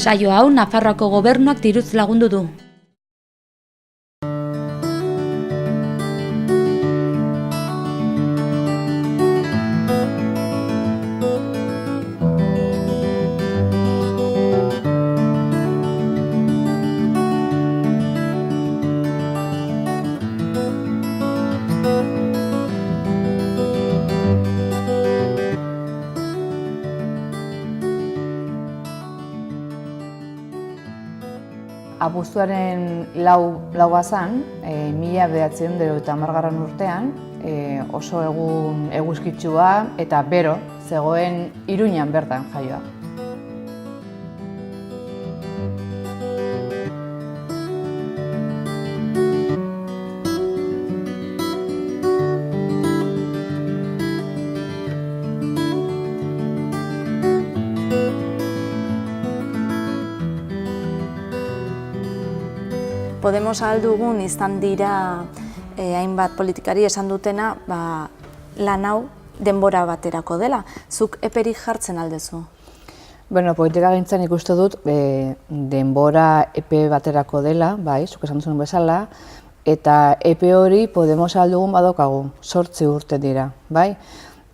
Saio hau Nafarroako gobernuak diruz lagundu du. Abuztuaren laua zan, 1990 urtean, oso egun eguzkitsua eta bero zegoen Iruñan bertan jaioa. Podemos aldugun izan dira hainbat politikari esan dutena lan hau denbora baterako dela. Zuk eperik jartzen aldezu? Politikagintzan ikuste dut denbora epe baterako dela, bai, zuk esan duzun bezala, eta epe hori Podemos aldugun badokagu, 8 urte dira, bai?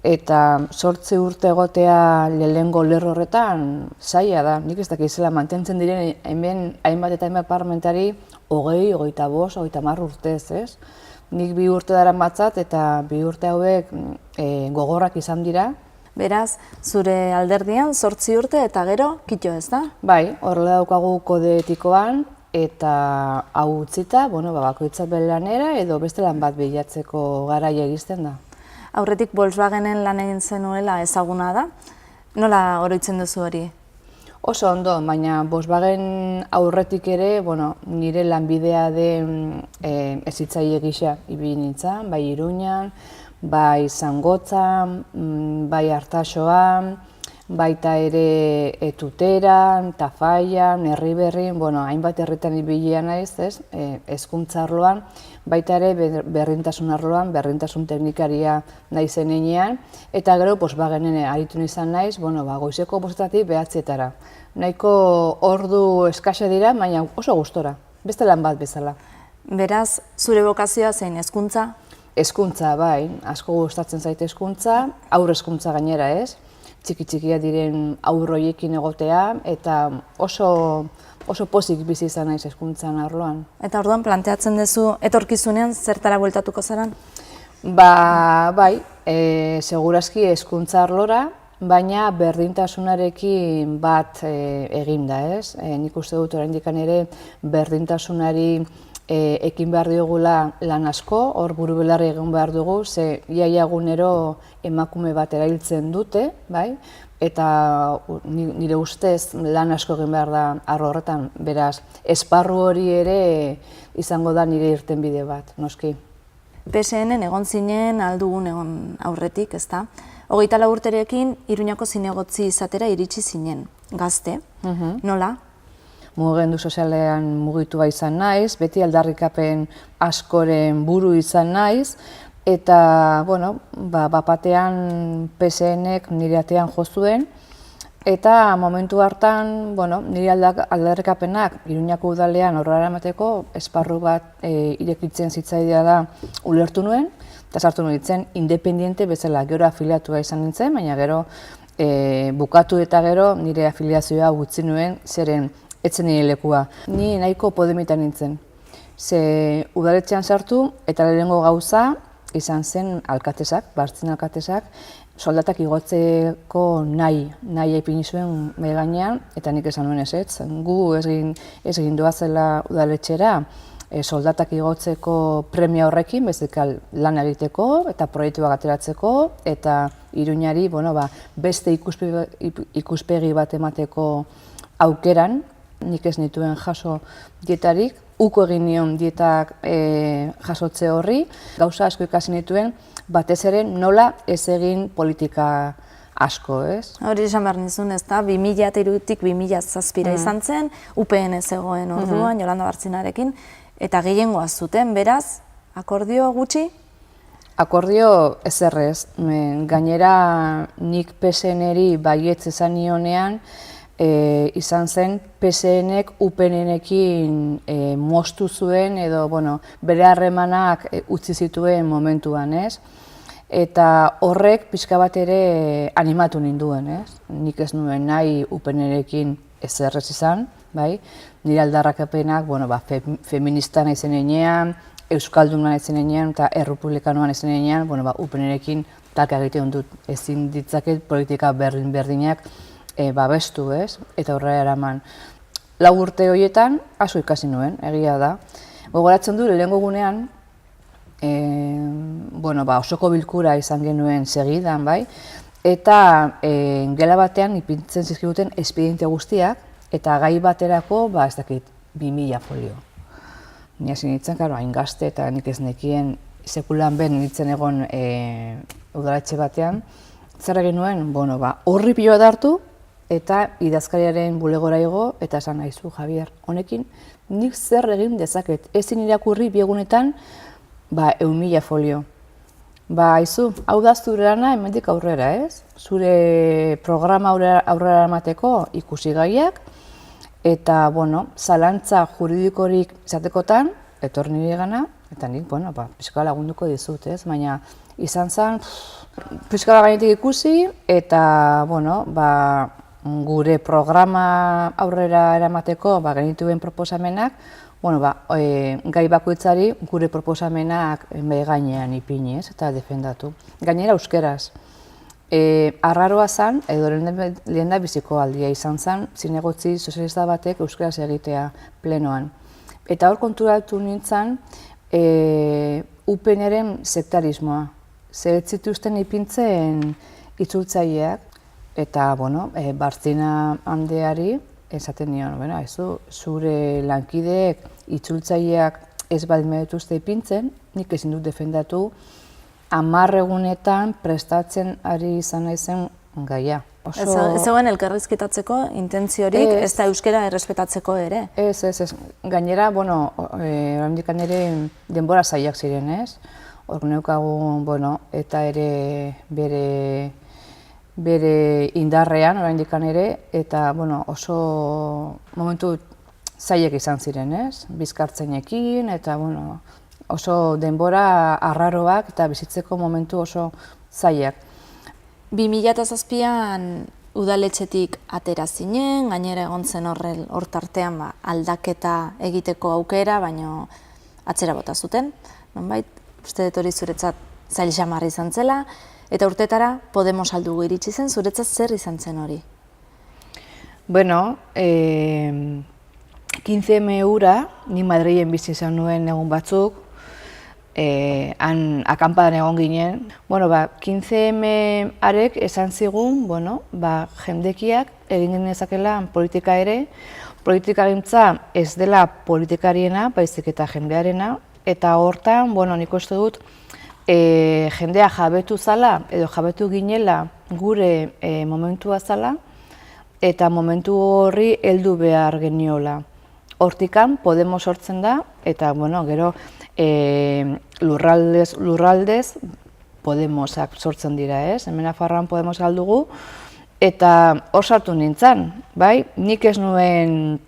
Eta 8 urte egotea lehenengo lerro horretan zaila da. Nik ez dakizela mantentzen diren hemen hainbat eta hainbat parlamentari 20, 25, 30 urtez, ez? Nik 2 urte daramatzat eta 2 urte hauek gogorrak izan dira. Beraz, zure alderdian 8 urte eta gero kito, ez da? Bai, horrela daukagu kode etikoan eta hau utzita, bakoitza bere lanera edo beste lan bat bilatzeko garaia iristen da. Aurretik Volkswagenen lan egin zenuela ezaguna da. Nola oroitzen duzu hori? Oso ondo, baina Volkswagen aurretik ere, nire lanbidea den hezitzaile gisa ibili nintzen, bai Iruñan, bai Zangotzan, bai Artaxoan, baita ere Tuteran, Tafallan, Erriberrin, hainbat herritan ibilia naiz, hezkuntza arloan, baita ere berdintasun arloan, berdintasun teknikaria naizen heinean, eta gero Volkswagenen aritu izan naiz, goizeko 5:00 9:00. Nahiko ordu eskasa dira, baina oso gustora, beste lan bat bezala. Beraz, zure bokazioa zein hezkuntza? Hezkuntza, bai, asko gustatzen zait hezkuntza, haur hezkuntza gainera, ez? Txiki-txikia diren haur horiekin egotea, eta oso pozik bizi izan naiz hezkuntzan arloan. Eta orduan planteatzen duzu etorkizunean zertara bueltatuko zaran? Bai, segurazki hezkuntza arlora, baina berdintasunarekin bat eginda, ez? Nik uste dut oraindik ere berdintasunari ekin behar diogula lan asko, hor buru belarri egin behar dugu, ze iaia egunero emakume bat erailtzen dute, bai? Eta nire ustez lan asko egin behar da arlo horretan, beraz, esparru hori ere izango da nire irtenbide bat, noski. PSN-en egon zinen aldugun egon aurretik, ezta? 24 urterekin Iruñako zinegotzi izatera iritsi zinen, gazte, nola? Mugimendu sozialean mugitua izan naiz, beti aldarrikapen askoren buru izan naiz, eta, bapatean PSN-ek nire atean jo zuen, eta momentu hartan, nire aldarrikapenak Iruñako udalean aurrera eramateko esparru bat irekitzen zitzaidea da ulertu nuen, eta sartu nintzen independiente bezala, gero afiliatua izan nintzen, baina gero bukatu eta gero nire afiliazioa utzi nuen, zeren etzen nire lekua. Ni nahiko Podemitan nintzen. Ze udaletxean sartu eta lehenengo gauza izan zen alkatesak, Bartzen alkatesak, soldatak igotzeko nahi ipini zuen mahai gainean, eta nik esan nuen ezetz. Gu ez egin doazela udaletxera soldatak igotzeko premia horrekin, bezik lan egiteko eta proiektuak ateratzeko, eta Iruñari beste ikuspegi bat emateko aukeran, nik ez nituen jaso dietarik, uko egin nion dietak jasotze horri, gauza asko ikasi nituen, batez ere nola ez egin politika asko, ez? Hori esan behar nizun, ez da, 2003-tik 2007 izan zen, UPN zegoen orduan, Jolanda Bartzinarekin, eta gehiengoa zuten, beraz, akordio gutxi? Akordio ezerrez, gainera nik PSN-eri baietz esan nionean, izan zen PSN-ek UPN-ekin moztu zuen edo bere harremanak utzi zituen momentuan, ez? Eta horrek pixka bat ere animatu ninduen, ez? Nik ez nuen nahi UPN-ekin ezer ez izan, bai? Nire aldarrakapenak, feminista naizen heinean, euskaldun naizen heinean eta errepublikanoa naizen heinean, UPN-ekin talka egiten dut ezin ditzaket politika berdinak babestu, ez? Eta horrela eraman. 4 urte horietan asko ikasi nuen, egia da. Gogoratzen du, lehenengo gunean, osoko bilkura izan genuen segidan, bai? Eta gela batean ipintzen zizkiguten espediente guztiak, eta gai baterako, ez dakit, 2000 folio. Ni hasi nintzen, hain gazte eta nik ez nekien sekulan ben nintzen egon udaletxe batean. Zer egin nuen, horri piloa hartu eta idazkariaren bulegora igo eta esan nahizu, Javier, honekin nik zer egin dezaket. Ezin irakurri biegunetan 1000 folio. Aizu, hau da zure lana hemendik aurrera, ez? Zure programa aurrera emateko ikusi gaiak, eta, zalantza juridikorik izatekotan, etorri nire gana, eta nik, pixka lagunduko dizut, ez? Baina izan zen, pixka gainetik ikusi, eta, gure programa aurrera eramateko genituen proposamenak, gai bakoitzari gure proposamenak gainean ipini, eta defendatu. Gainera euskeraz. Arraroa zen, edo lehen da biziko aldia izan zen, zinegotzi sozialista batek euskeraz egitea plenoan. Eta hor konturatu nintzen UPN-eren sektarismoa. Zer zituzten ipintzen itzultzaileak, eta Bartzina handeari esaten nion, zure lankideek itzultzaileak ez baldin dituzte ipintzen, nik ezin dut defendatu 10 egunetan prestatzen ari izan naizen gaia. Ez zegoen elkarrizketatzeko intentziorik, ez da euskara errespetatzeko ere? Ez. Gainera, oraindik ere denbora zailak ziren, ez? Hor neukagu, eta ere bere indarrean, oraindik ere, eta oso momentu zailek izan ziren, ez? Bizkartzainekin, eta oso denbora arraroak eta bizitzeko momentu oso zailak. 2007an udaletxetik atera zinen, gainera egon zen hor tartean aldaketa egiteko aukera, baina atzera bota zuten, nonbait, uste dut hori zuretzat zail xamarra izan zela, eta urtetara Podemos aldugu iritsi zen, zuretzat zer izan zen hori? 15M hura, ni Madrilen bizi izan nuen egun batzuk, han akampadan egon ginen. 15M arek esan zigun, jendekiak egin genezakela politika ere, politikagintza ez dela politikariena, baizik eta jendearena, eta hortan, nik uste dut, jendea jabetu zala, edo jabetu ginela gure momentua zala, eta momentu horri heldu behar geniola. Hortikan Podemos sortzen da, eta gero lurraldez Podemosak sortzen dira, ez? Hemen Nafarroan Podemos aldugu, eta hor sartu nintzen, bai? Nik ez nuen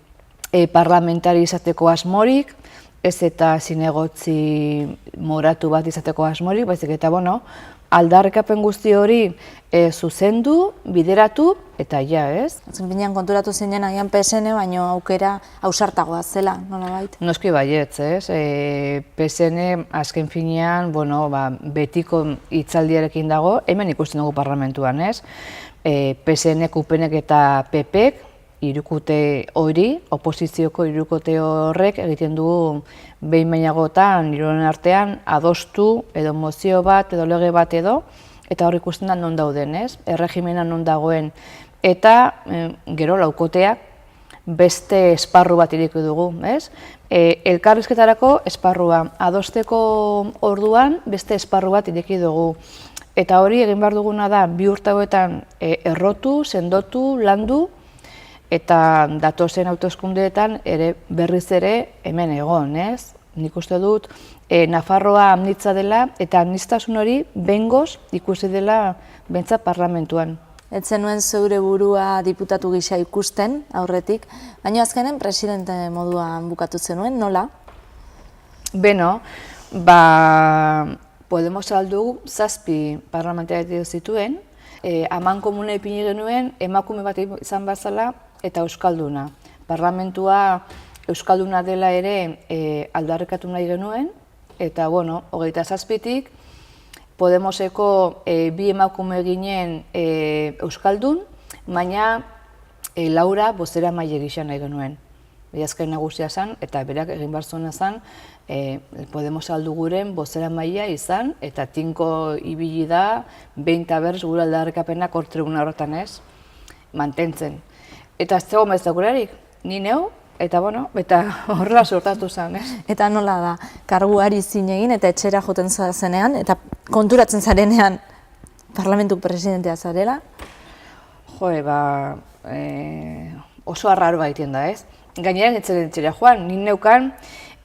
parlamentari izateko asmorik, ez eta zinegotzi moratu bat izateko asmorik, baizik eta, aldarrikapen guzti hori zuzendu, bideratu, eta ja, ez? Binean konturatu zinen agian PSN, baina aukera ausartagoa zela, nolabait? Noski baietz, ez? PSN azken finean, betiko hitzaldiarekin dago, hemen ikusten dugu parlamentuan, ez? PSN-ek, UPN-ek eta PP-ek, hirukute hori, oposizioko hirukote horrek egiten dugu behin bainagotan, hiruren artean, adostu edo mozio bat edo lege bat edo, eta hor ikusten da non dauden, ez? Erregimena non dagoen. Eta gero laukoteak beste esparru bat ireki dugu, ez? Elkarrizketarako esparrua, adosteko orduan beste esparru bat ireki dugu. Eta hori egin behar duguna da, 2 urte hauetan errotu, sendotu, landu, eta datozen hauteskundeetan berriz ere hemen egon, ez? Nik uste dut Nafarroa amnitza dela eta amnistasun hori behingoz ikusi dela behintzat parlamentuan. ez zenuen zeure burua diputatu gisa ikusten aurretik, baina azkenen presidente moduan bukatu zenuen, nola? Beno, Podemos aldu 7 parlamentariak zituen, aman komune ipini genuen, emakume bat izan bazala eta euskalduna. Parlamentua euskalduna dela ere aldarrikatu nahi genuen, eta, bueno, 27tik, Podemoseko 2 emakume ginen euskaldun, baina Laura bozeramaile gisa nahi genuen. Azken nagusia zen, eta berak egin behar zuena zen, Podemos aldu guren bozeramailea izan, eta tinko ibili da, behin eta berz gure aldarrikapenak hor tribuna horretan ez, mantentzen. Eta ez zegoen bezakurarik, ni neu, eta bueno, eta horrela sortatu zen, ez? Eta nola da, karguari zin egin eta etxera joten zenean, eta konturatzen zarenean parlamentu presidentea zarela? Jo, oso arraro baitien da, ez? Gainera netzen etxera joan, nin neukan,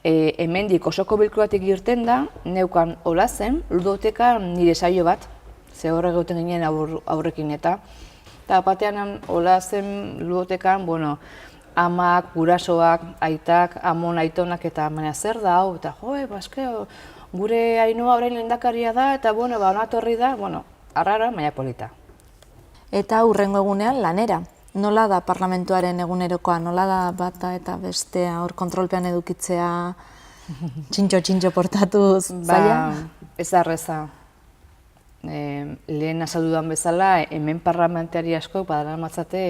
hemendik osoko bilkuratik irten da, neukan hola zen, ludoteka nire saio bat, ze horrek egoten ginen aurrekin eta batean hola zen ludotekan, bueno, amak, gurasoak, aitak, amon aitonak eta baina zer da hau, eta jo, gure Ainhoa orain lehendakaria da, eta bueno, onatorri da, bueno, arrara, baina polita. Eta hurrengo egunean lanera. Nola da parlamentuaren egunerokoa, nola da bata eta bestea hor kontrolpean edukitzea, txintxo portatuz, zaila? Ez da erreza. Lehen azaldudan bezala, hemen parlamentari asko badaratzate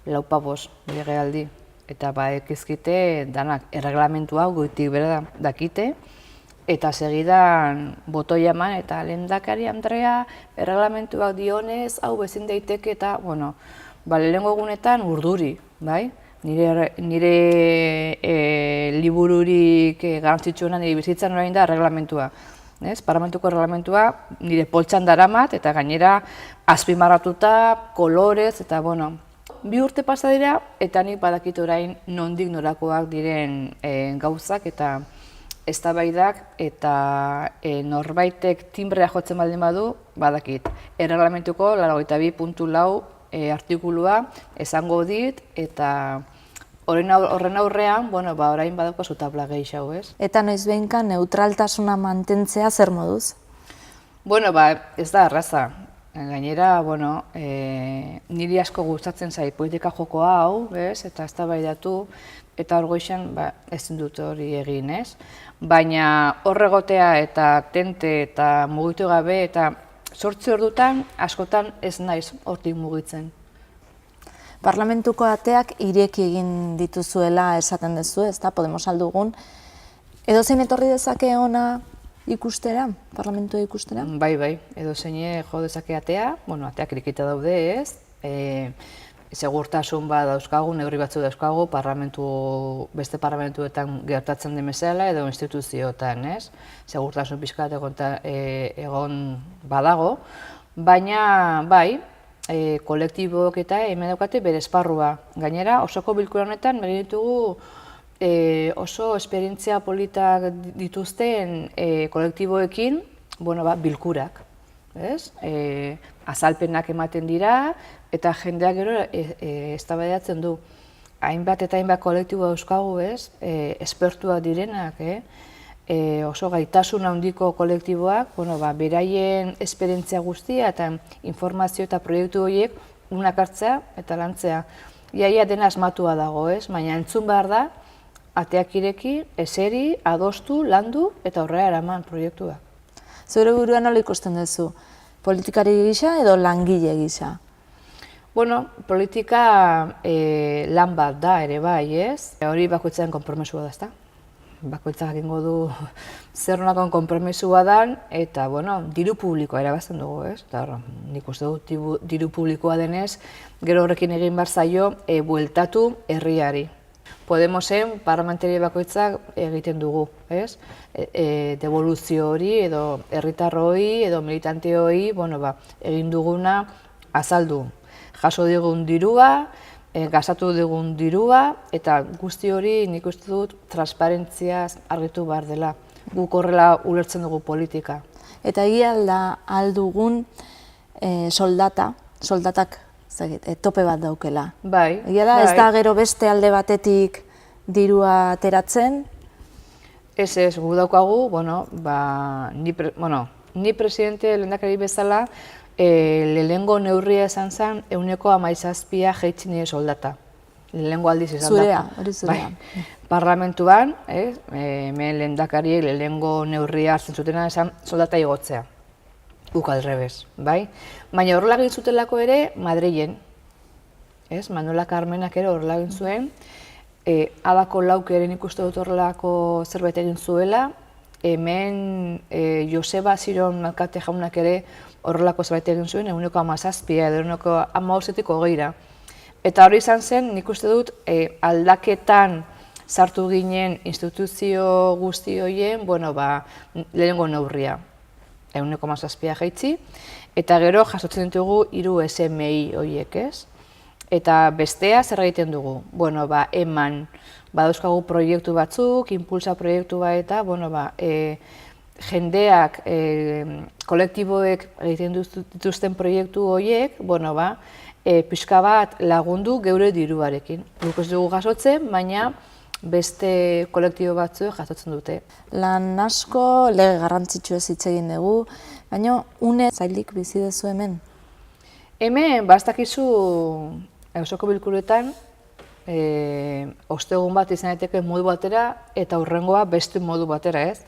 4 legealdi. Eta ekizkite danak erreglamentua goitik bera dakite, eta segidan botoia eman eta lehendakari Andrea erreglamentuak dionez, hau bezin daiteke eta, bueno, lehenengo egunetan urduri, bai? Nire libururik garrantzitsuena nire bizitzan orain da erreglamentua. Parlamentuko erreglamentua nire poltsan daramat eta gainera azpimarratuta, kolorez eta, bueno, 2 urte pasa dira eta nik badakit orain nondik norakoak diren gauzak eta eztabaidak eta norbaitek timbrea jotzen baldin badu, badakit. Erreglamentuko 82.4 artikulua esango dit eta horren aurrean, bueno, orain badauko tabla gehiago, ez? Eta noiz behinka neutraltasuna mantentzea zer moduz? Bueno, ez da erraza. Gainera, bueno, niri asko gustatzen zait politika joko hau, ez? Eta eztabaidatu eta hor goixan ezin dut hori egin, ez? Baina horregotea eta tente eta mugitu gabe eta 8 ordutan askotan ez naiz hortik mugitzen. Parlamentuko ateak ireki egin dituzuela esaten duzu, ezta Podemos aldugun. Edozein etorri dezake ona ikustera, parlamentua ikustera? Bai, edozein jo dezake atea, bueno, ateak irekita daude, ez? Segurtasun dauzkagu, neurri batzu dauzkagu, beste parlamentuetan gertatzen den bezala edo instituzioetan, ez? Segurtasun pixka bat egon badago, baina bai, kolektiboak eta hemen daukate bere esparrua. Gainera, osoko bilkura honetan egin ditugu oso esperientzia politak dituzten kolektiboekin, bilkurak. Azalpenak ematen dira eta jendeak gero eztabaidatzen du. Hainbat eta hainbat kolektibo dauzkagu, espertuak direnak, oso gaitasun handiko kolektiboak, beraien esperientzia guztia eta informazio eta proiektu horiek unak hartzea eta lantzea. Iaia dena asmatua dago, baina entzun behar da, ateak ireki, eseri, adostu, landu eta horrela eraman proiektua. Zure buruan nola ikusten duzu? Politikari gisa edo langile gisa? Bueno, politika lan bat da ere bai, ez? Hori bakoitzaren konpromesua da, ezta? Bakoitzak egingo du zer nolako konpromesua dan eta, diru publikoa erabazten dugu, ez? Eta nik uste dut diru publikoa denez, gero horrekin egin behar zaio bueltatu herriari. Podemosen parlamentari bakoitzak egiten dugu, ez? Devoluzio hori edo herritarroi edo militante hori, egin duguna azaldu. Jaso digun dirua, gastatu digun dirua eta guzti hori nik uste dut transparentziaz argitu behar dela. Guk horrela ulertzen dugu politika. Eta egia aldugun soldata soldatak tope bat daukela. Bai. Egia da, ez da gero beste alde batetik dirua ateratzen? Ez, gu daukagu, ni presidente lehendakari bezala, lehenengo neurria esan zen, 17% jaitsi nire soldata. Lehenengo aldiz izan da. Zurea, hori zurea. Parlamentuan, hemen lehendakariek lehenengo neurria hartzen zutena esan soldata igotzea. Guk aldrebez, bai? Baina horrela egin zutelako ere Madrilen. Manuela Carmenak ere horrela egin zuen. Adako Lauk ere nik uste dut horrelako zerbait egin zuela. Hemen Joseba Ziron alkate jaunak ere horrelako zerbait egin zuen, 17% edo 15%. Eta hori izan zen, nik uste dut aldaketan sartu ginen instituzio guzti horien, lehenengo neurria. 17% jaitsi, eta gero jasotzen ditugu 3 SMI horiek, ez? Eta bestea zer egiten dugu? Eman, badauzkagu proiektu batzuk, impulsa proiektu bat eta, jendeak, kolektiboek egiten dituzten proiektu horiek, pixka bat lagundu geure diruarekin. Guk ez dugu jasotzen, baina beste kolektibo batzuek jasotzen dute. Lan asko, lege garrantzitsu ez hitz egin dugu, baina une zailik bizi dezu hemen? Hemen, bastakizu Osoko bilkuretan, ostegun bat izan daiteke modu batera eta hurrengoa beste modu batera, ez?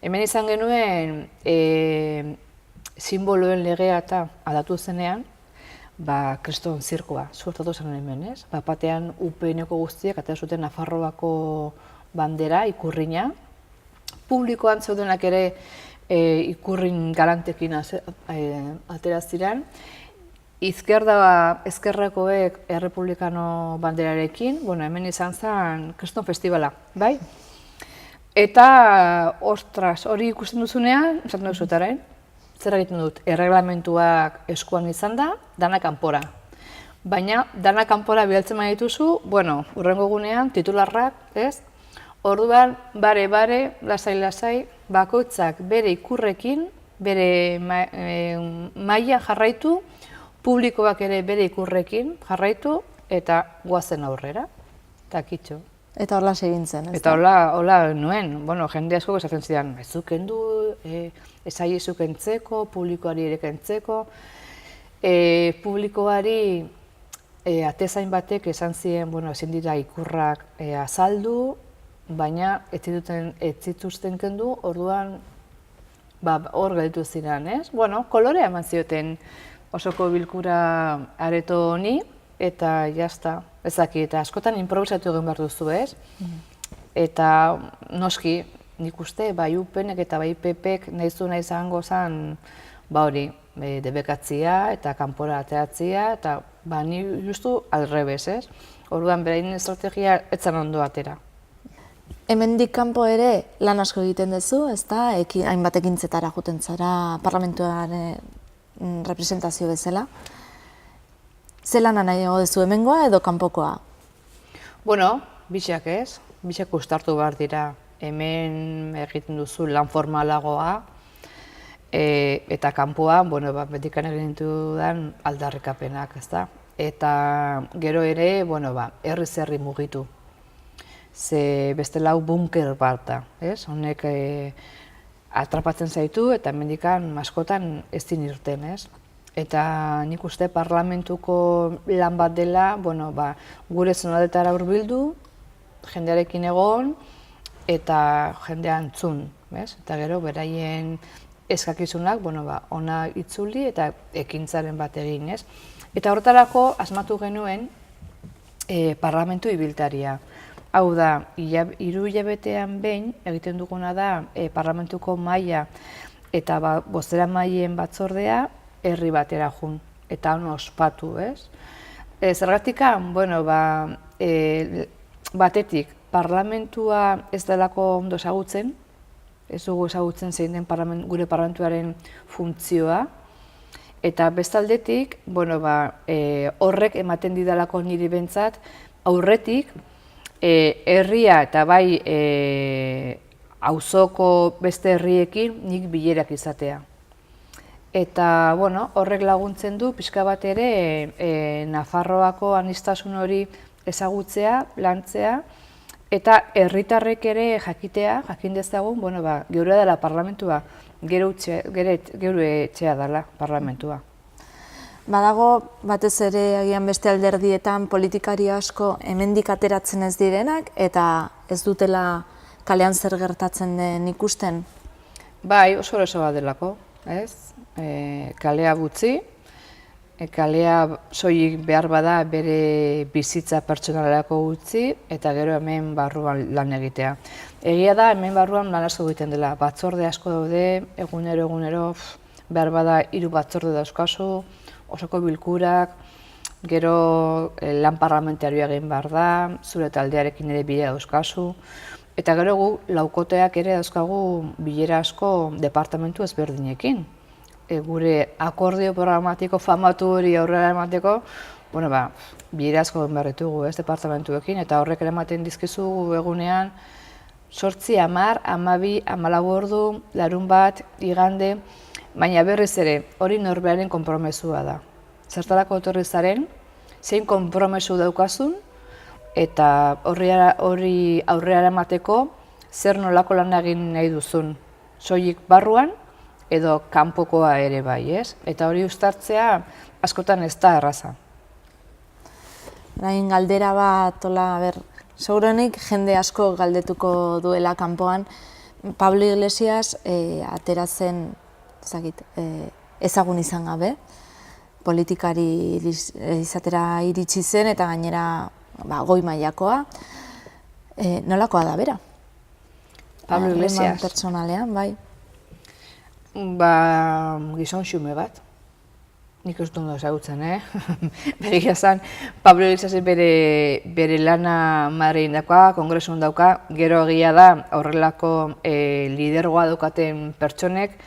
Hemen izan genuen simboloen legea eta aldatu zenean, kriston zirkoa, suertatu zen hemen, ez? Batean UPN-ko guztiak atera zuten Nafarroako bandera, ikurrina. Publikoan zeudenak ere ikurrin galantekin atera ziren. Ezkerrakoek errepublikano banderarekin, hemen izan zen kriston festivala, bai? Eta, ostras, hori ikusten duzunean, esaten dut zutaren, zer egiten dut, erreglamentuak eskuan izan da, dana kanpora. Baina, dana kanpora bialtzen badituzu, hurrengo egunean, titularrak, ez? Orduan, bare, lasai, bakoitzak bere ikurrekin, bere maila jarraitu, publikoak ere bere ikurrekin jarraitu, eta guazen aurrera, eta kitxo. Eta horla segintzen, ez da? Eta horla nuen, jende asko esaten zidan, ez zukendu, ez aiezu kentzeko, publikoari ere kentzeko. Publikoari atezain batek esan ziren, ezin dira ikurrak azaldu, baina ez zituzten kendu, orduan hor gelditu ziren, ez? Kolorea eman zioten osoko bilkura areto honi, eta jazta, ezakit, eta askotan improvisatu egin behar duzu, ez? Eta noski, nik uste, bai UPNek eta bai PPek nahi izango zen, debekatzia eta kanpora ateratzia, eta ni justu aldrebez, ez? Orduan, beraien estrategia etzan ondo atera. Hemendik kanpo ere lan asko egiten duzu, ez da? Hainbat ekintzetara joaten zara parlamentuaren representazio bezala. Ze lana nahiago duzu, hemengoa edo kanpokoa? Bisak ez. Bisak uztartu behar dira. Hemen egiten duzu lan formalagoa eta kanpoa, betikan egin dudan aldarrikapenak, ez da? Eta gero ere, herri mugitu. Ze beste lau bunker bat da, ez? Honek atrapatzen zaitu eta hemendikan askotan ez din irten, ez? Eta nik uste parlamentuko lan bat dela, gure zonaldetara hurbildu, jendearekin egon eta jendea entzun, ez? Eta gero beraien eskakizunak, ona itzuli eta ekintzaren bat egin, ez? Eta horretarako asmatu genuen parlamentu ibiltaria. Hau da, 3 hilabetean behin egiten duguna da parlamentuko mahaia eta bozeramaileen batzordea herri batera jun, eta hon ospatu, ez? Zergatikan, batetik, parlamentua ez delako ondo ezagutzen, ez dugu ezagutzen zein den gure parlamentuaren funtzioa, eta bestaldetik, horrek ematen didalako niri bentsat, aurretik, herria eta bai auzoko beste herriekin nik bilerak izatea. eta bueno, horrek laguntzen du pixka bat ere Nafarroako aniztasun hori ezagutzea, lantzea, eta herritarrek ere jakin dezagun, geure dela parlamentua, geure etxea dela parlamentua. Badago, batez ere agian beste alderdietan politikari asko hemendik ateratzen ez direnak, eta ez dutela kalean zer gertatzen den ikusten? Bai, oso bat delako, ez? Kalea gutxi, kalea soilik behar bada bere bizitza pertsonalerako utzi eta gero hemen barruan lan egitea. Egia da hemen barruan lan asko egiten dela, batzorde asko daude, egunero behar bada 3 batzorde dauzkazu, osoko bilkurak, gero lan parlamentarioa egin behar da, zure taldearekin ere bilera dauzkazu, eta gero gu laukoteak ere dauzkagu bilera asko departamentu ezberdinekin. Gure akordio programatiko famatu hori aurrera emateko, bilera asko egin behar ditugu departamentuekin, eta horrek ere ematen dizkizu egunean 8, 10, 12, 14 ordu, larunbat, igande, baina berriz ere hori norberaren konpromesua da. Zertarako etorri zaren, zein konpromesu daukazun, eta hori aurrera emateko zer nolako lan egin nahi duzun. Soilik barruan edo kanpokoa ere bai, ez? Eta hori uztartzea askotan ez da erraza. Orain galdera bat, segurenik jende asko galdetuko duela kanpoan. Pablo Iglesias atera zen ezagun izan gabe, politikari izatera iritsi zen eta gainera goi mailakoa. Nolakoa da bera? Pablo Iglesias? Pertsonalean, bai. Gizon xume bat. Nik ez dut ezagutzen, Begia zan, Pablo Iglesias bere lana Madrilen dauka, kongresuan dauka, gero egia da horrelako lidergoa daukaten pertsonek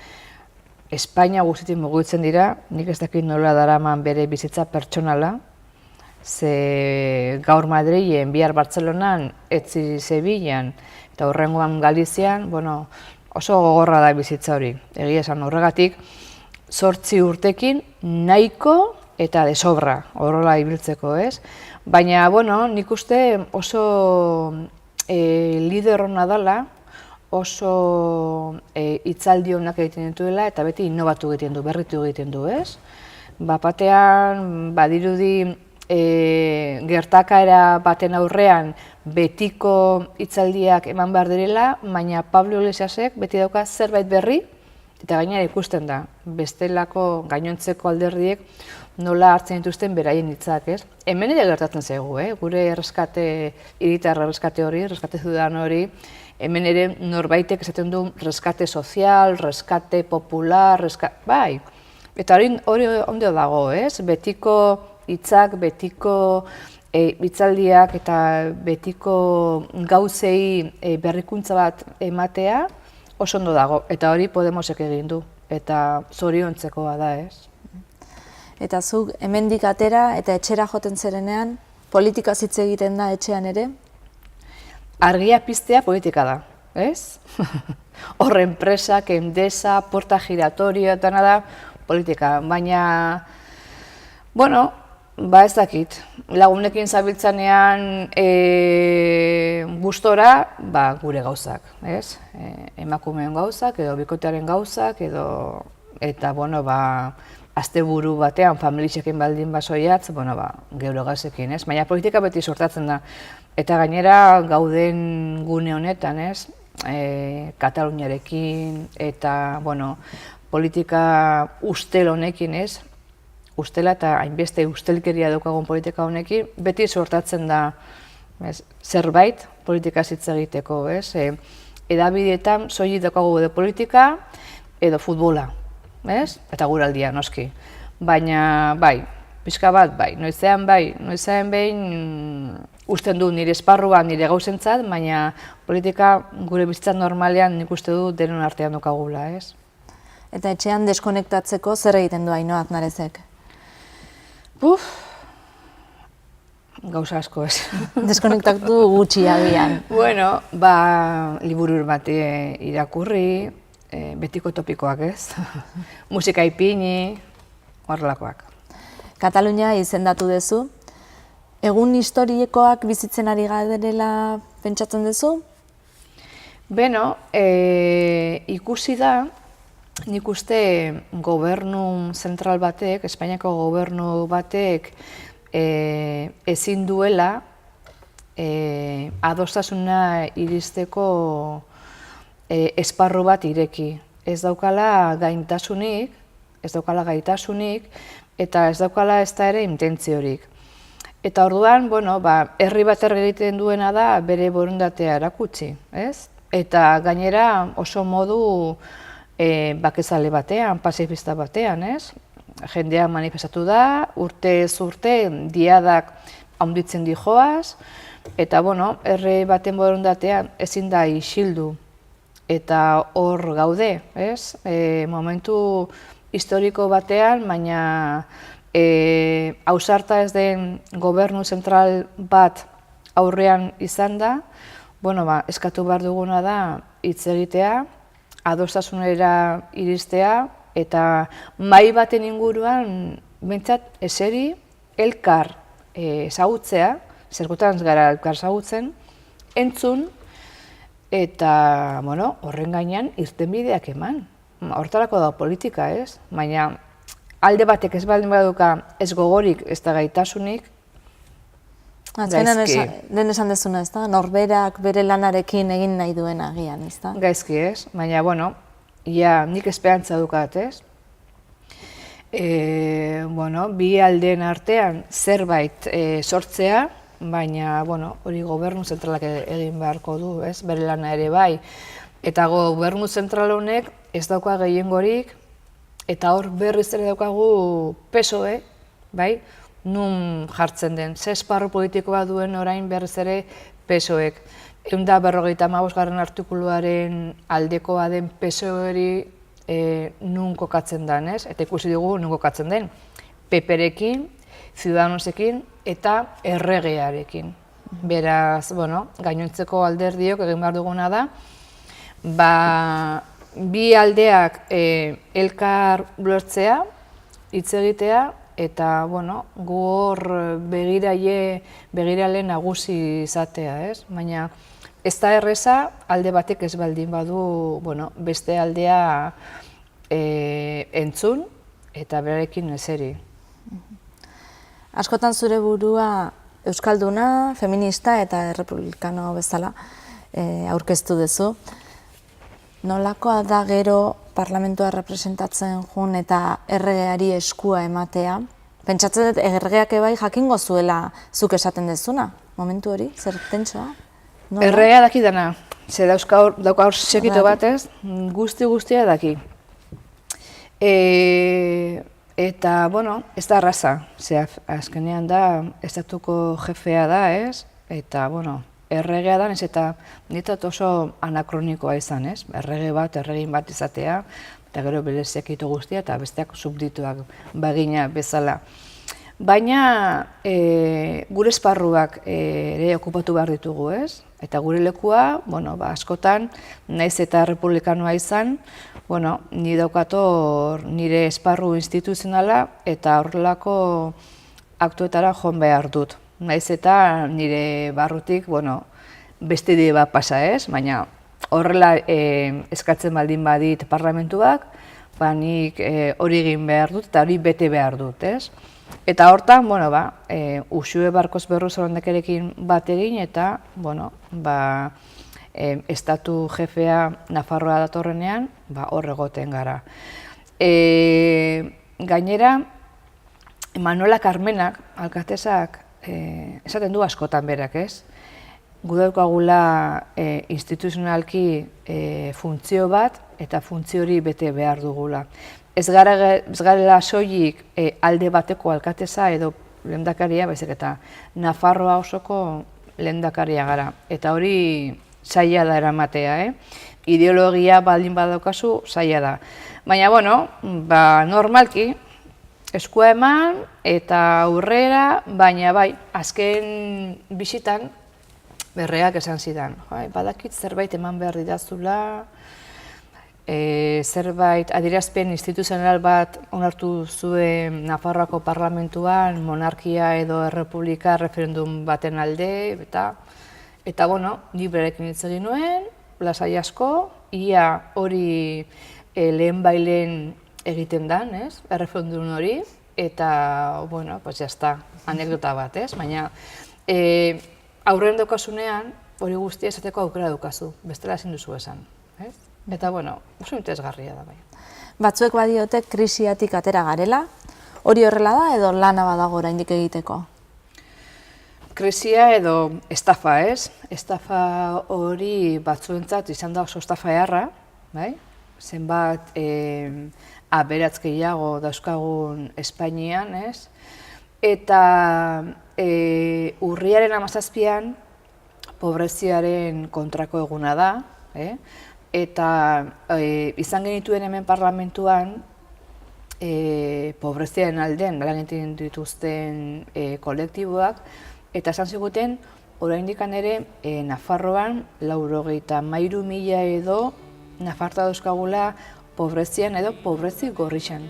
Espainia guztitik mugitzen dira, nik ez dakit nola daraman bere bizitza pertsonala, ze gaur Madrilen, bihar Bartzelonan, etzi Sevillan eta horrengoan Galizian, oso gogorra da bizitza hori. Egia esan horregatik, 8 urtekin nahiko eta desobra horrela ibiltzeko, ez? Baina, nik uste oso lider hona dela, oso hitzaldi honak egiten dituela eta beti inobatu egiten du, berritu egiten du, ez? Batean, badirudi gertakaera baten aurrean betiko hitzaldiak eman behar direla, baina Pablo Iglesiasek beti dauka zerbait berri, eta gainera ikusten da, bestelako gainontzeko alderdiek nola hartzen dituzten beraien hitzak, ez? Hemen ere gertatzen zaigu, gure hiritar erreskate hori, erreskate ziudadano hori, hemen ere norbaitek esaten du reskate sozial, reskate popular, bai. Eta hori ondo dago, ez? Betiko hitzak, betiko hitzaldiak eta betiko gauzei berrikuntza bat ematea oso ondo dago. Eta hori Podemosek egin du, eta zoriontzekoa da, ez? Eta zuk hemendik atera eta etxera joten zerenean, politikaz hitz egiten da etxean ere? Argia piztea politika da, ez? Hor enpresak, Endesa, porta giratorio eta nada politika, baina, ez dakit, lagunekin zabiltzanean gustora, gure gauzak, ez? Emakumeen gauzak, edo bikotearen gauzak, eta, asteburu batean, familixekin baldin basoiatz, geure gauzekin, ez? Baina politika beti sortatzen da. Eta gainera gauden gune honetan, ez? Kataluniarekin eta, politika ustel honekin, ez? Ustela eta hainbeste ustelkeria daukagun politika honekin, beti sortatzen da zerbait politika hitz egiteko, ez? Hedabideetan soilik daukagu edo politika edo futbola, ez? Eta guraldia, noski. Baina, bai, pixka bat, bai, noizean behin usten du nire esparruan, nire gauzentzat, baina politika gure bizitzan normalean nik uste du denon artean daukagula, ez? Eta etxean deskonektatzeko zer egiten du Ainhoa Aznarezek? Gauza asko, ez. Deskonektatu gutxi agian. Liburu bat irakurri, betiko topikoak, ez? Musika ipini, horrelakoak. Katalunia izendatu duzu. Egun historikoak bizitzen ari garela pentsatzen duzu? Beno, ikusi da, nik uste gobernu zentral batek, Espainiako gobernu batek ezin duela adostasuna iristeko esparru bat ireki. Ez daukala gaitasunik, eta ez daukala ez da ere intentziorik. Eta orduan, herri bat egiten duena da bere borondatea erakutsi, ez? Eta gainera oso modu bakezale batean, pasifista batean, ez? Jendea manifestatu da, urtez urte, diadak handitzen dijoaz, eta herri baten borondatean ezin da isildu. Eta hor gaude, ez? Momentu historiko batean, baina ausarta ez den gobernu zentral bat aurrean izan da, eskatu behar duguna da hitz egitea, adostasunera iristea, eta mahai baten inguruan behintzat eseri elkar ezagutzea, zergutan gara elkar ezagutzen, entzun, eta horren gainean irtenbideak eman. Hortarako da politika, ez? Baina alde batek ez baldin baduka ez gogorik, ez da gaitasunik, gaizki. Lehen esan dezuna, ez da? Norberak bere lanarekin egin nahi duen agian, ez da? Gaizki, ez? Baina, nik esperantza dukat, ez? Bi aldeen artean zerbait sortzea, baina, hori gobernu zentralak egin beharko du, ez? Bere lana ere bai. Eta gobernu zentral honek ez dauka gehiengorik, eta hor berriz ere daukagu PSOE, bai? Nun jartzen den, ze esparru politikoa duen orain berriz ere PSOEk. 155. artikuluaren aldekoa den PSOE-ri nun kokatzen den, ez? Eta ikusi dugu nun kokatzen den. PP-rekin, Ciudadanosekin eta erregearekin. Beraz, gainontzeko alderdiok egin behar duguna da, bi aldeak elkar ulertzea, hitz egitea, eta gu hor begirale nagusi izatea, ez? Baina ez da erreza, alde batek ez baldin badu beste aldea entzun eta berarekin eseri. Askotan zure burua euskalduna, feminista eta errepublikano bezala aurkeztu duzu. Nolakoa da gero parlamentua representatzen jun eta erregeari eskua ematea? Pentsatzen dut erregeak ebai jakingo zuela zuk esaten dezuna, momentu hori, zer tentsoa? Erregea daki dana, ze dauka hor sekito batez, guztia daki. Eta, ez da arraza, ze azkenean da, estatuko jefea da, ez? Eta, erregea da, ez eta niretzat oso anakronikoa izan, ez? Erregin bat izatea, eta gero bere sekito guztia, eta besteak subdituak bagina bezala. Baina gure esparruak ere okupatu behar ditugu, ez? Eta gure lekua, askotan, naiz eta republikanoa izan, ni daukator nire esparru instituzionala eta horrelako aktuetara joan behar dut. Naiz eta nire barrutik, beste ide bat pasa, ez? Baina horrela eskatzen baldin badit parlamentuak, nik hori egin behar dut eta hori bete behar dut, ez? Eta hortan, Uxue Barkoz Berruzolandekerekin bat egin eta, estatu jefea Nafarroa datorrenean, hor egoten gara. Gainera, Manuela Carmenak, alkatesak, esaten du askotan berak, ez? Gu daukagula instituzionalki funtzio bat eta funtzio hori bete behar dugula. Ez garela soilik alde bateko alkatesa edo lehendakaria, baizik eta Nafarroa osoko lehendakaria gara. Eta hori zaila da eramatea, ideologia baldin badaukazu zaila da. Baina, normalki, eskua eman eta aurrera, baina bai, azken bisitan berreak esan zidan. Badakit zerbait eman behar didazula, zerbait adierazpen instituzional bat onartu zuen Nafarroako parlamentuan monarkia edo errepublika referendum baten alde, eta bueno, ni berekin hitz egin nuen, lasai asko, ia hori lehen bailen egiten dan, erreferendum hori, eta, bueno, pues jazta, anekdota bat, baina aurren daukasunean, hori guztia esateko aukera daukazu, bestela ezin duzu esan. Eta, bueno, oso interesgarria da bai. Batzuek badiote krisiatik atera garela, hori horrela da edo lana badago oraindik egiteko? Krisia edo estafa, Estafa hori batzuentzat izan da oso estafa eharra, bai? Zenbat aberats gehiago dauzkagun Espainian, Eta urriaren 17an pobreziaren kontrako eguna da, eta izan genituen hemen parlamentuan pobreziaren alden lan egiten dituzten kolektiboak, eta esan ziguten oraindik ere Nafarroan 93.000 edo Nafarta dauzkagula pobrezian edo pobrezi gorrixan.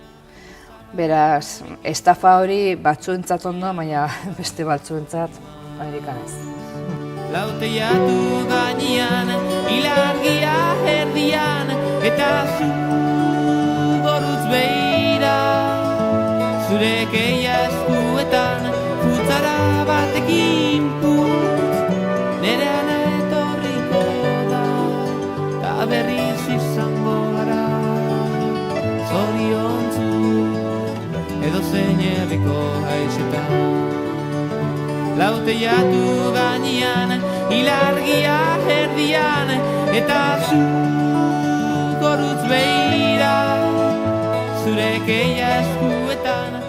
Beraz, estafa hori batzuentzat ondo, baina beste batzuentzat Amerikanez. Lauteiatu gainean, ilargia erdian, eta zu gorutz behira. Zure keia eskuetan, futzara batekin putz, nerean etorriko da, eta berriz izango gara. Zoriontzu, edo zein herriko haizetan. Lauteiatu gainean, ilargia erdian, eta zu gorutz behira, zure keia eskuetan.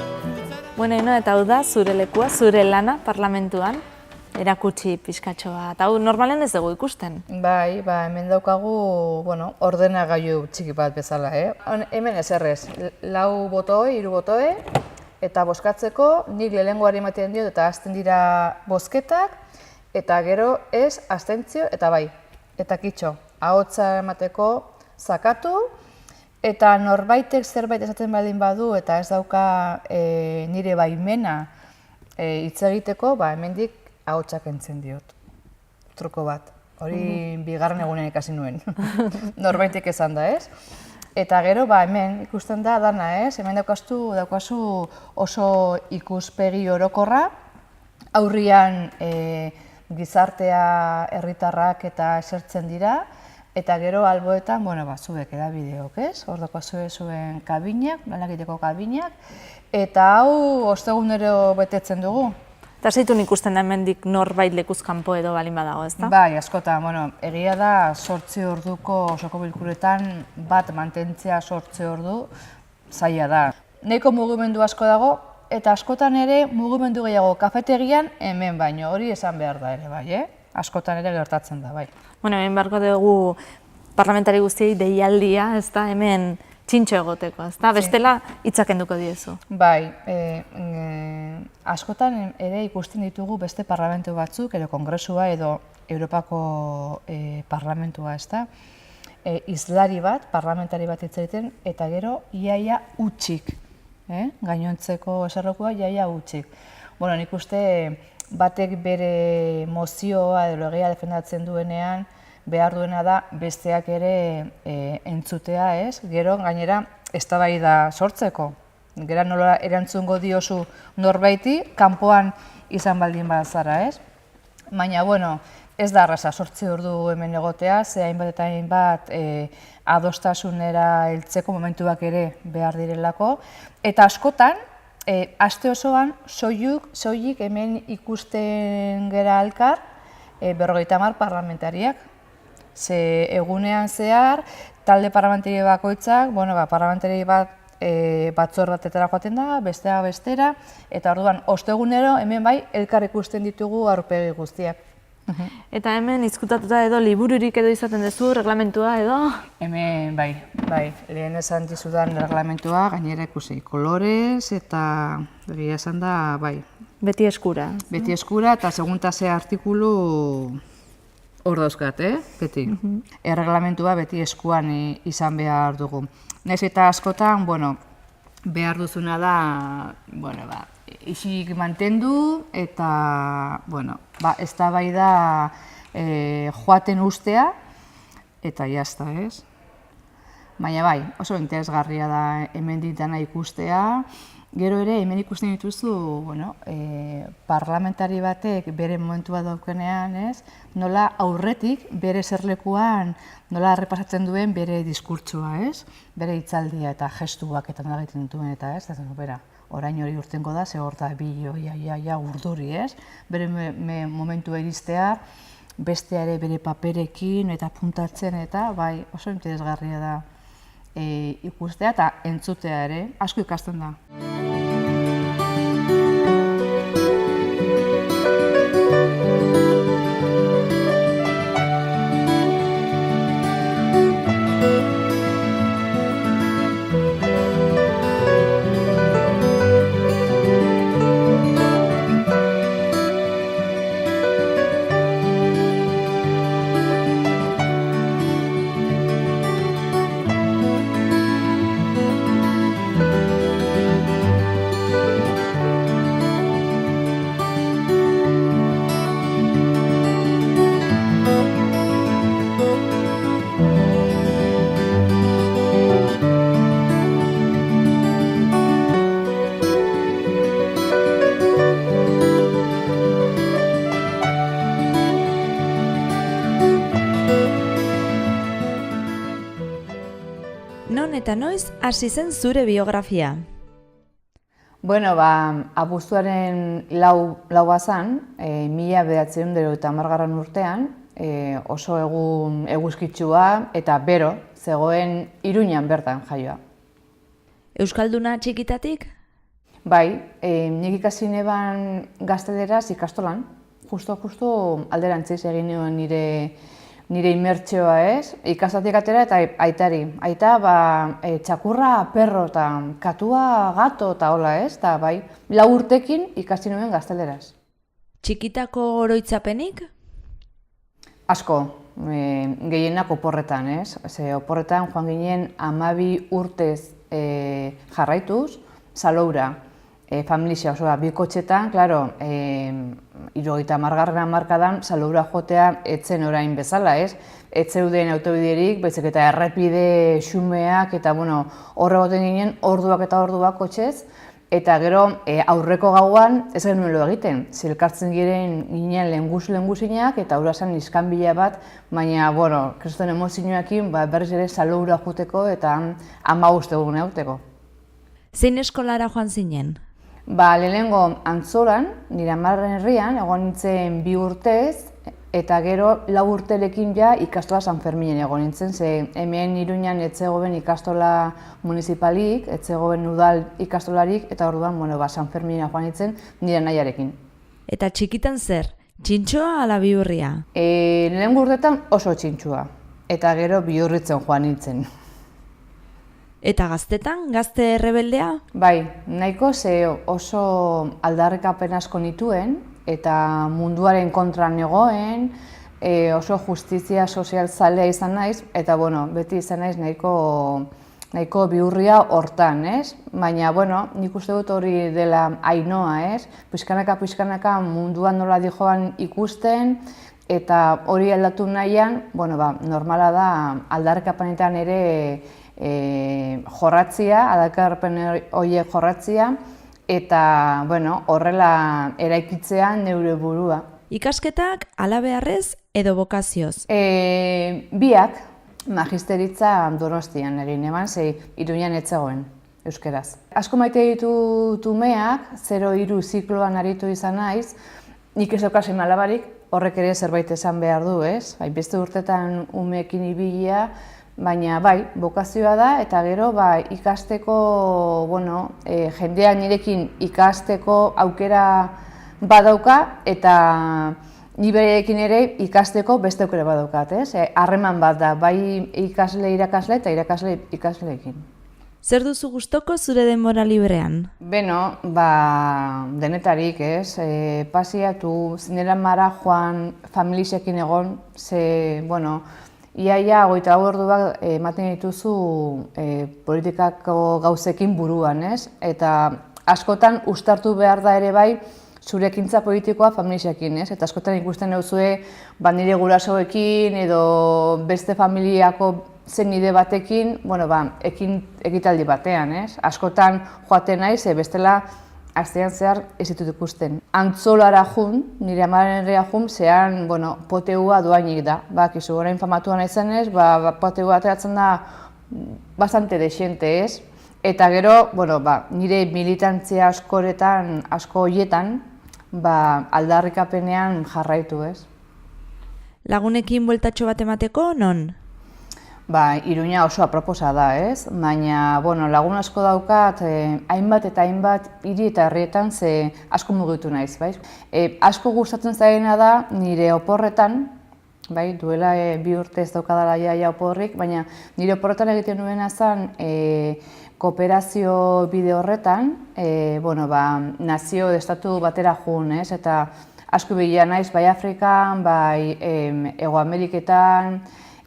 Bueno, eta hau da, zure lekua, zure lana parlamentuan, erakutsi pixkatxo bat. Hau normalen ez dugu ikusten. Bai, hemen daukagu, ordenagailu txiki bat bezala, Hemen ezerrez, 4 botoi, 3 botoi, eta bozkatzeko nik lehenengoari ematen diot eta hasten dira bozketak, eta gero ez abstentzio eta bai, eta kitxo, ahotsa emateko zakatu, eta norbaitek zerbait esaten baldin badu eta ez dauka nire baimena hitz egiteko, hemendik ahotsak entzen diot, truko bat. Hori bigarren egunen ikasi nuen, norbaitek esan da, Eta gero, hemen ikusten da dana, hemen daukazu oso ikuspegi orokorra, aurrian gizartea, herritarrak eta esertzen dira, eta gero alboetan, zuek edabideok, hor daukazu zuen kabinak, lanakiteko kabinak, eta hau ostegunero betetzen dugu. Eta zeitun ikusten da hemendik norbait lekuz kanpo edo balin badago, ezta? Bai, askotan, egia da 8 orduko osoko bilkuretan bat mantentzea 8 ordu zaila da. Nahiko mugimendu asko dago, eta askotan ere mugimendu gehiago kafetegian hemen baino, hori esan behar da ere, bai, askotan ere gertatzen da, bai. Hemen beharko dugu parlamentari guztiei deialdia, ezta, hemen txintxo egoteko, ezta? Bestela hitzak kenduko diezu. Bai, askotan ere ikusten ditugu beste parlamentu batzuk, edo kongresua edo Europako parlamentua, ezta? Hizlari bat, parlamentari bat hitz egiten, eta gero iaia hutsik, gainontzeko eserlekua iaia hutsik. Nik uste batek bere mozioa edo legea defendatzen duenean, behar duena da besteak ere entzutea, gero gainera eztabaida sortzeko. Gero nola erantzungo diozu norbaiti, kanpoan izan baldin bazara, Baina, ez da arraza 8 ordu hemen egotea, ze hainbat eta hainbat adostasunera heltzeko momentuak ere behar direlako. Eta askotan, aste osoan, soilik hemen ikusten gera elkar 50 parlamentariak. Ze egunean zehar, talde parlamentari bakoitzak, parlamentari bat batzor batetara joaten da, bestea bestera, eta orduan, ostegunero hemen bai elkar ikusten ditugu aurpegi guztiak. Eta hemen izkutatuta edo libururik edo izaten duzu, reglamentua edo? Hemen bai, lehen esan dizudan reglamentua, gainera ikusi kolorez eta egia esan da, bai. Beti eskura. Beti eskura eta segunta ze artikulu hor dauzkat, beti. Erreglamentua beti eskuan izan behar dugu. Naiz eta askotan, behar duzuna da, isik mantendu eta, eztabaida joaten ustea eta jazta, ez? Baina bai, oso interesgarria da hemen ditana ikustea. Gero ere, hemen ikusten dituzu, parlamentari batek bere momentua daukenean, ez? Nola aurretik bere eserlekuan nola errepasatzen duen bere diskurtsoa, ez? Bere hitzaldia eta gestuak eta nola egiten duen eta, ez? Bera, orain hori urtengo da, ze hor da ja urduri, ez? Bere momentua iristea, bestea ere bere paperekin eta puntatzen eta, bai, oso interesgarria da ikustea eta entzutea ere, asko ikasten da. Non eta noiz hasi zen zure biografia? Abuztuaren laua zan, 1990 urtean, oso egun eguzkitsua eta bero, zegoen Iruñan bertan jaioa. Euskalduna txikitatik? Bai, nik ikasi neban gazteleraz ikastolan, justo alderantziz egin nuen nire imertsioa, ez? Ikastatik atera eta aitari. Aita, txakurra perro eta katua gato eta hola, ez? Eta bai, 4 urtekin ikasi nuen gazteleraz. Txikitako oroitzapenik? Asko, gehienak oporretan, ez? Oporretan joan ginen 12 urtez jarraituz, Saloura. Familia osoa, 2 kotxetan, klaro, 70. hamarkadan Saloura jotea etzen orain bezala, ez? Ez zeuden autobiderik, baizik eta errepide xumeak eta, hor egoten ginen orduak eta orduak kotxez, eta gero aurreko gauan ez genuen lo egiten. Zilkartzen ginen lenguzinak eta hura zen iskanbila bat, baina, kriston emozioekin berriz ere Saloura joteko eta 15 egun egoteko. Zein eskolara joan zinen? Lehenengo Antzolan, nire amarren herrian, egon nintzen 2 urtez, eta gero 4 urterekin ja ikastola San Ferminen egon nintzen, ze hemen Iruñan etzegoen ikastola municipalik, etzegoen udal ikastolarik, eta orduan, San Ferminen joan nintzen nire nahiarekin. Eta txikitan zer? Txintxoa ala bihurria? Lehenengo urtetan oso txintxoa, eta gero bihurritzen joan nintzen. Eta gaztetan, gazte errebeldea? Bai, nahiko ze oso aldarrikapen asko nituen eta munduaren kontra negoen, oso justizia sozial zalea izan naiz, eta beti izan naiz nahiko bihurria hortan, ez? Baina, nik uste dut hori dela Ainoa, ez? Pixkanaka munduan nola dijoan ikusten, eta hori aldatu nahian, normala da aldarrikapenetan ere jorratzia, aldarrikapen horiek jorratzia, eta horrela eraikitzea neure burua. Ikasketak halabeharrez edo bokazioz? Biak, magisteritza Donostian egin eman, ze Iruñan etzegoen, euskeraz. Asko maite ditut umeak, 0-3 zikloan aritu izan naiz, nik ez dauka seme alabarik, horrek ere zerbait esan behar du, ez? Beste urtetan umeekin ibilia, baina bai, bokazioa da, eta gero ikasteko, jendea nirekin ikasteko aukera badauka, eta ni berekin ere ikasteko beste aukera badaukat, ez? Harreman bat da, bai ikasle irakasle eta irakasle ikasleekin. Zer duzu gustoko zure denbora librean? Beno, denetarik, ez? Pasiatu, nera mara joan, familisekin egon, iaia 24 orduak ematen dituzu politikako gauzekin buruan, ez? Eta askotan uztartu behar da ere bai, zure ekintza politikoa familisekin, ez? Eta askotan ikusten duzue, nire gurasoekin edo beste familiako zenide batekin, ekitaldi batean, ez? Askotan joaten naiz, bestela astean zehar ez ditut ikusten. Antzolara jun, nire amaren herria jun, zean, poteua doainik da. Kizu, orain famatua naizenez, poteua ateratzen da bastante dexente, ez? Eta gero, nire militantzia asko hoietan, aldarrikapenean jarraitu, ez? Lagunekin bueltatxo bat emateko, non? Iruña oso aproposa da, ez? Baina, lagun asko daukat, hainbat eta hainbat hiri eta herrietan ze asko mugitu naiz, bai? Asko gustatzen zaigena da nire oporretan, bai, duela 2 urte ez daukadala jaia oporrik, baina nire oporretan egiten nuena zen kooperazio bide horretan, nazio estatu batera jun, ez? Eta asko bila naiz, bai Afrikan, bai Hego Ameriketan,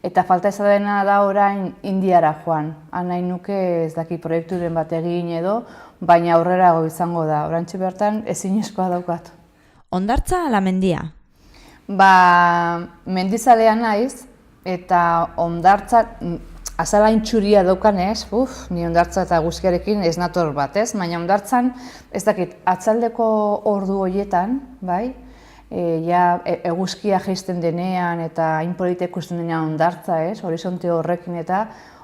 eta falta ez dena da orain Indiara joan. Nahi nuke ez daki proiekturen bat egin edo, baina aurrerago izango da. Orantxe bertan ezinezkoa daukat. Hondartza ala mendia? Mendizalea naiz, eta hondartza azalain txuria daukanez, ni hondartza eta guzkiarekin ez nator bat, ez? Baina hondartzan, ez dakit, atzaldeko ordu horietan, bai? Eguzkia jaisten denean eta hain polita ikusten denean hondartza, ez? Horizonte horrekin eta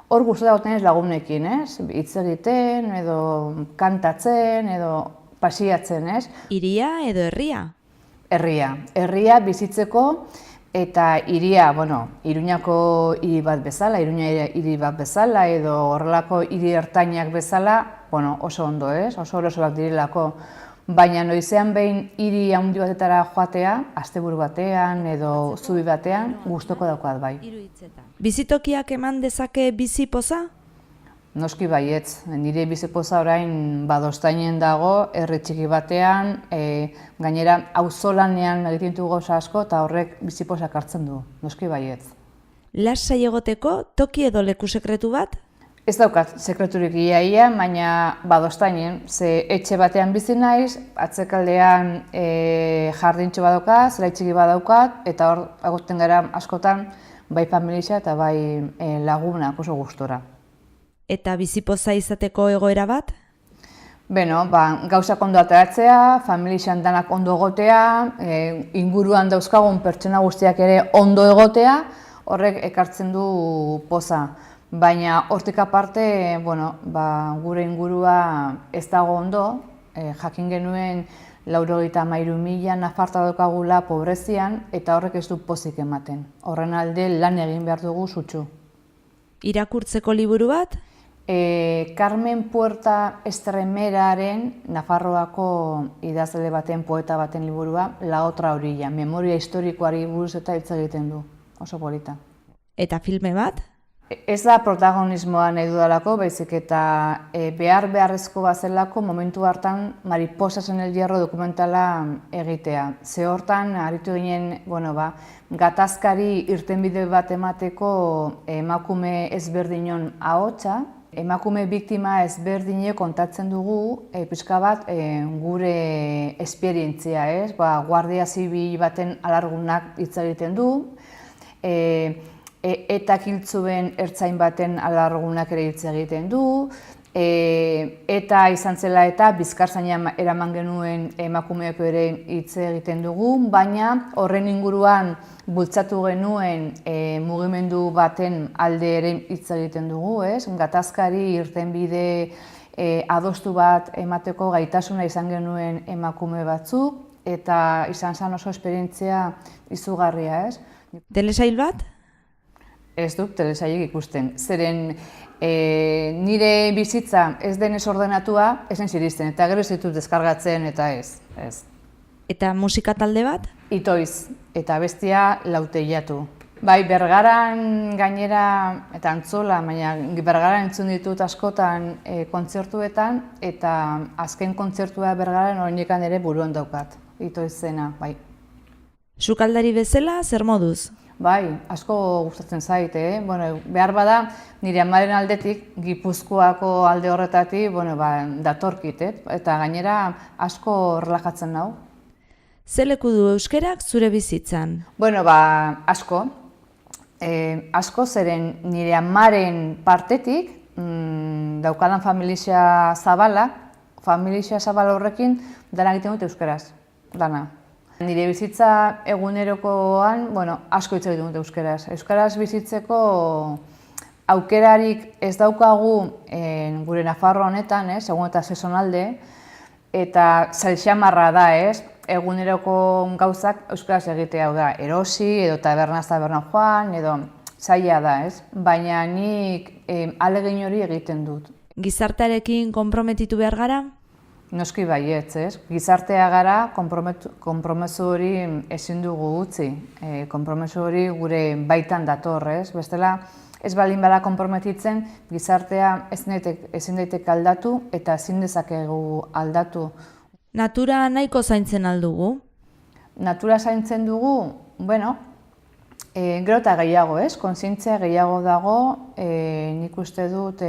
hor gustatu lagunekin, ez? Hitz egiten, edo kantatzen, edo pasiatzen, ez? Hiria edo herria? Herria bizitzeko eta hiria, Iruñako hiri bat bezala, Iruña hiri bat bezala, edo horrelako hiri ertainak bezala, oso ondo, ez? Oso erosoak direlako. Baina noizean behin hiri handi batetara joatea, asteburu batean edo zubi batean, gustoko daukat bai. Bizitokiak eman dezake bizi poza? Noski baietz, nire bizi poza orain Badostainen dago, herri txiki batean, gainera auzolanean egiten du gauza asko eta horrek bizi pozak hartzen du, noski baietz. Lasai egoteko toki edo leku sekretu bat? Ez daukat sekreturik iaia, baina Badostainen, ze etxe batean bizi naiz, atzekaldean jardintxo badaukat, zelai txiki badaukat, eta hor agoten gara askotan bai familia eta bai lagunak oso gustora. Eta bizipoza izateko egoera bat? Gauzak ondo ateratzea, familian danak ondo egotea, inguruan dauzkagun pertsona guztiak ere ondo egotea, horrek ekartzen du poza. Baina hortik aparte, gure ingurua ez dago ondo, jakin genuen 93.000 nafarta daukagula pobrezian eta horrek ez du pozik ematen. Horren alde lan egin behar dugu sutsu. Irakurtzeko liburu bat? Carmen Puerta Estremeraren Nafarroako idazle baten, poeta baten liburua, La otra orilla, memoria historikoari buruz eta hitz egiten du, oso polita. Eta filme bat? Ez da protagonismoa nahi dudalako, baizik eta beharrezko bazelako momentu hartan Mariposas en el Hierro dokumentala egitea. Ze hortan, aritu ginen, gatazkari irtenbide bat emateko emakume ezberdinon ahotsa, emakume biktima ezberdine kontatzen dugu pixka bat gure esperientzia, ez? Guardia Zibil baten alargunak hitz egiten du, eta hiltzuen ertzain baten alargunak ere hitz egiten du, eta izan zela eta Bizkartzaina eraman genuen emakumeok ere hitz egiten dugu, baina horren inguruan bultzatu genuen mugimendu baten alde ere hitz egiten dugu, ez? Gatazkari irtenbide adostu bat emateko gaitasuna izan genuen emakume batzuk, eta izan zen oso esperientzia izugarria, ez? Telesail bat? Ez dut telesailik ikusten. Zeren nire bizitza ez denez ordenatua, ez naiz iristen, eta gero ez ditut deskargatzen eta ez. Eta musika talde bat? Itoiz, eta bestia Lauteiatu. Bai, Bergaran gainera, eta Antzola, baina Bergaran entzun ditut askotan kontzertuetan, eta azken kontzertua Bergaran oraindikan ere buruan daukat, ito izena, bai. Sukaldari bezala, zer moduz? Bai, asko gustatzen zait, Bueno, behar bada, nire amaren aldetik, Gipuzkoako alde horretatik, datorkit, eta gainera asko relajatzen nau. Ze leku du euskerak zure bizitzan? Bueno, asko. Asko zeren nire amaren partetik daukadan familia zabala horrekin dana egiten dut euskeraz, dana. Nire bizitza egunerokoan, asko hitz egiten dut euskeraz. Euskaraz bizitzeko aukerarik ez daukagu gure Nafarro honetan, segun eta sezonalde, eta zailxamarra da, eguneroko gauzak euskaraz egitea, hau da, erosi, edo tabernaz tabernan joan, edo zaila da, baina nik ahalegin hori egiten dut. Gizartearekin konprometitu behar gara? Noski baietz, Gizartea gara, konpromezu hori ezin dugu utzi, konpromezu hori gure baitan dator, Bestela, ez baldin bada konprometitzen, gizartea ezin daiteke aldatu eta ezin dezakegu aldatu. Natura nahiko zaintzen aldugu? Natura zaintzen dugu, gero eta gehiago, kontzientzia gehiago dago, nik uste dut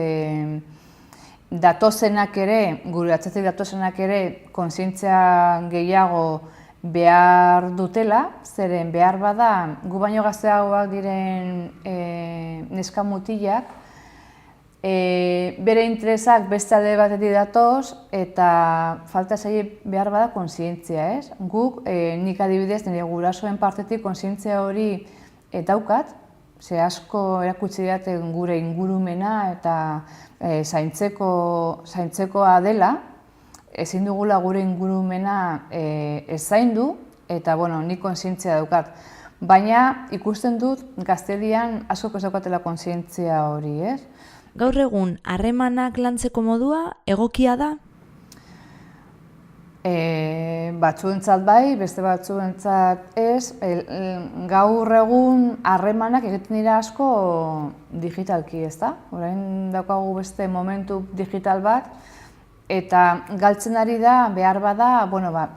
datozenak ere, gure atzetik datozenak ere, kontzientzia gehiago behar dutela, zeren behar bada, gu baino gazteagoak diren neska mutilak, bere interesak beste alde batetik datoz eta falta zaie behar bada kontzientzia, Guk, nik adibidez, nire gurasoen partetik kontzientzia hori daukat, ze asko erakutsi didate gure ingurumena eta zaintzekoa dela, ezin dugula gure ingurumena ez zaindu, eta nik kontzientzia daukat. Baina ikusten dut gaztedian asko ez daukatela kontzientzia hori, Gaur egun, harremanak lantzeko modua egokia da? Batzuentzat bai, beste batzuentzat ez. Gaur egun harremanak egiten dira asko digitalki, ezta? Orain daukagu beste momentu digital bat, eta galtzen ari da, behar bada,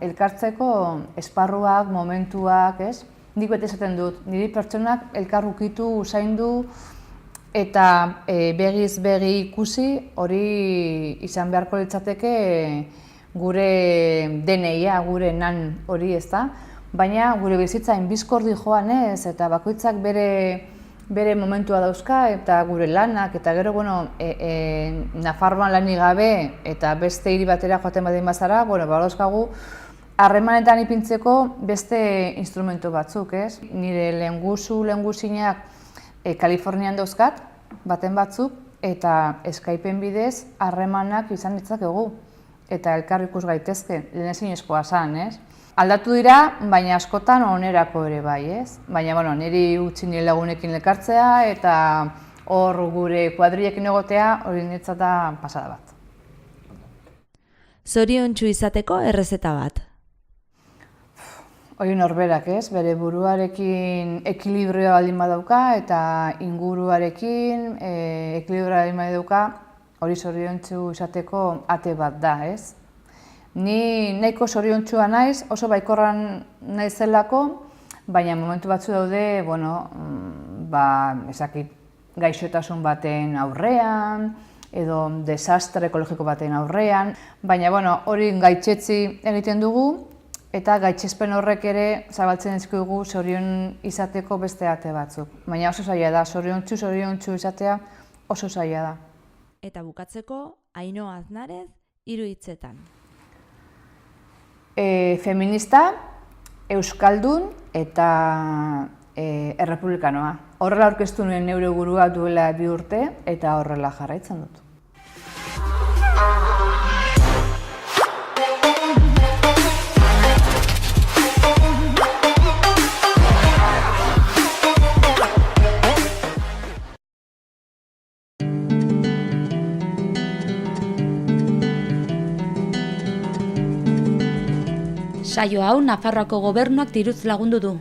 elkartzeko esparruak, momentuak, Nik bete esaten dut, niri pertsonak elkar ukitu, zaindu, eta begiz begi ikusi, hori izan beharko litzateke gure DNA, gure nan hori, ezta? Baina gure bizitza inbizkordi joan ez, eta bakoitzak bere momentua dauzka, eta gure lanak, eta gero, Nafarroan lanik gabe, eta beste hiri batera joaten badin bazara, badauzkagu, harremanetan ipintzeko beste instrumentu batzuk, Nire lehengusinak Kalifornian dauzkat, baten batzuk, eta Skypeen bidez harremanak izan ditzakegu, eta elkar ikus gaitezke, lehenezinezkoa zen, Aldatu dira, baina askotan onerako ere bai, Baina, niri utzi nire lagunekin elkartzea, eta hor gure kuadrillekin egotea, hori niretzat pasada bat. Zoriontsu izateko errezeta bat? Hori norberak, bere buruarekin ekilibrioa baldin badauka eta inguruarekin ekilibrioa baldin badauka, hori zoriontsu izateko ate bat da, Ni nahiko zoriontsua naiz, oso baikorran naizelako, baina momentu batzu daude, gaixotasun baten aurrean, edo desastre ekologiko baten aurrean, baina hori gaitzetsi egiten dugu, eta gaitxespen horrek ere zabaltzen dizkigu zorion izateko beste ate batzuk. Baina oso zaila da, zoriontsu izatea oso zaila da. Eta bukatzeko, Ainhoa Aznarez, 3 hitzetan. Feminista, euskaldun eta errepublikanoa. Horrela aurkeztu nuen neure burua duela 2 urte eta horrela jarraitzen dut. Saio hau Nafarroako Gobernuak diruz lagundu du.